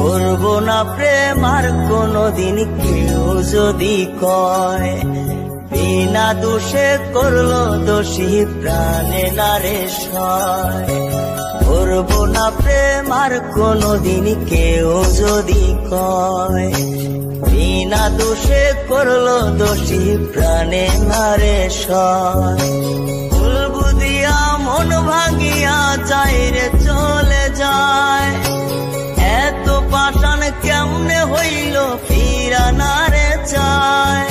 করবো না প্রেম আর কোনোদিন কেউ যদি কয়, বিনা দোষে করলো দোষী প্রাণে নারে সয়। করবো না প্রেম আর কোনোদিন কেউ যদি কয়, বিনা দোষে করলো দোষী প্রাণে নারে সয়। ভুল বুঝিয়া মন ভাঙিয়া চাইরে চলে যায়, এত পাষাণ কেমনে হইল ফিরা নারে চায়।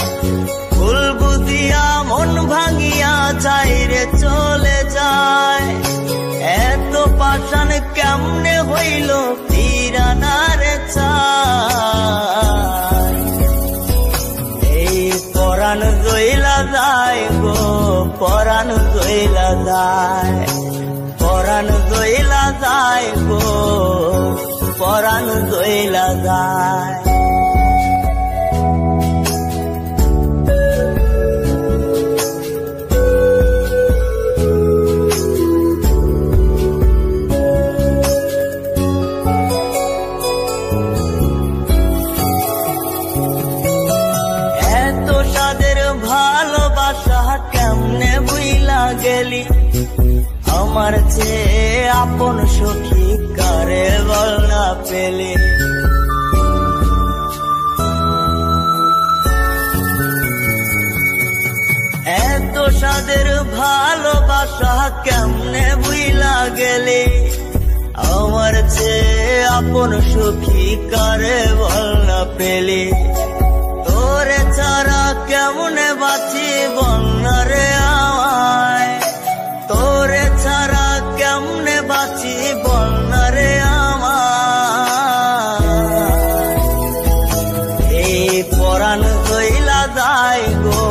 ভুল বুঝিয়া মন ভাঙিয়া চাইরে চলে যায়, এত পাষাণ কেমনে হইল ফিরা নারে চায়। এই পরাণ জইলা যায় গো, পরাণ জইলা যায়, পরাণ জইলা যায় গো, পরাণ জইলা যায়। এত সাদের ভালোবাসা কেমনে বুইলা গেলি, আমার চেয়ে আপন সখী কারে বল না পেলে। এত সাদের ভালোবাসা কেমনে বুইলা গেলে, আমার চেয়ে আপন সখী কারে বল না পেলে। তোরে ছাড়া কেমনে বাঁচি বল না রে আমায়, তোরে ছাড়া কেমনে বাঁচি বল না রে আমায়। এই পরাণ জইলা যায় গো,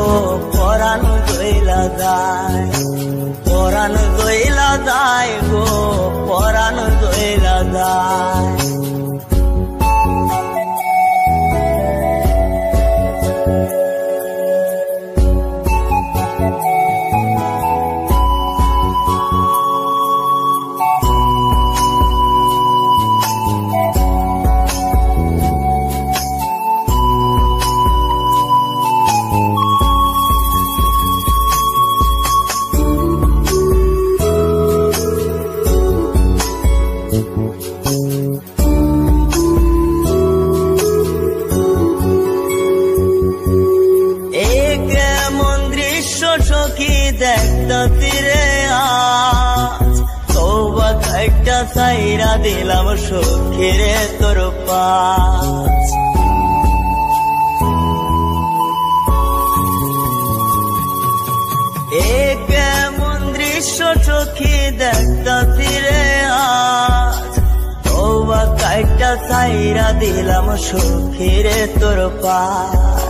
পরাণ জইলা যায়, পরাণ জইলা যায় গো, পরাণ জইলা যায়। সখী দেখতা তীরে আজ, তওবা খাইটা সাইরা দিলাম সখীরে তোর পাশ। এ কেমন দৃশ্য সখী দেখতা তীরে আজ, তওবা খাইটা সাইরা দিলাম সখীরে তোর পাশ।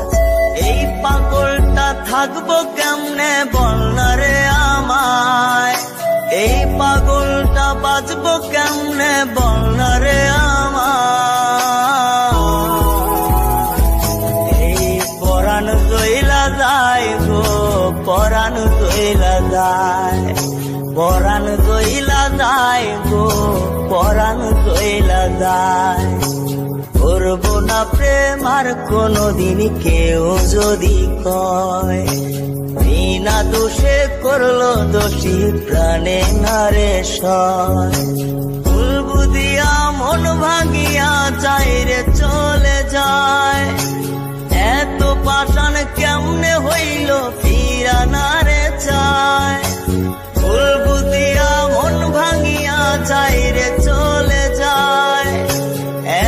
এই পাগলটা থাকবো কেমনে বল না রে আমায়, এই পাগলটা বাঁচবো কেমনে বল না রে আমায়। এই পরাণ জইলা যায় গো, পরাণ জইলা যায়, পরাণ জইলা যায় গো, পরাণ জইলা যায়। করবো না প্রেম আর কোনোদিন কেউ যদি কয়, বিনা দোষে করলো দোষী প্রাণে নারে সয়। ভুল বুঝিয়া মন ভাঙিয়া চাইরে চলে যায়, এত পাষাণ কেমনে হইল ফিরা নারে চায়। ভুল বুঝিয়া মন ভাঙিয়া চাইরে চলে যায়,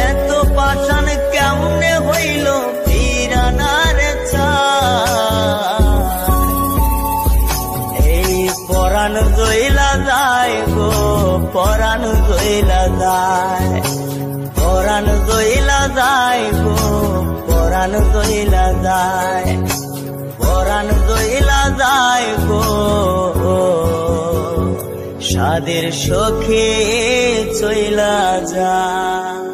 এত পাষাণ কেমনে হইল ফিরা নারে চায়। এই পরাণ জইলা যায় গো, পরাণ জইলা যায়, পরাণ জইলা যায় গো, পরাণ জইলা যায়, পরাণ জইলা যায় গো। সাদের সখী চইলা যায়।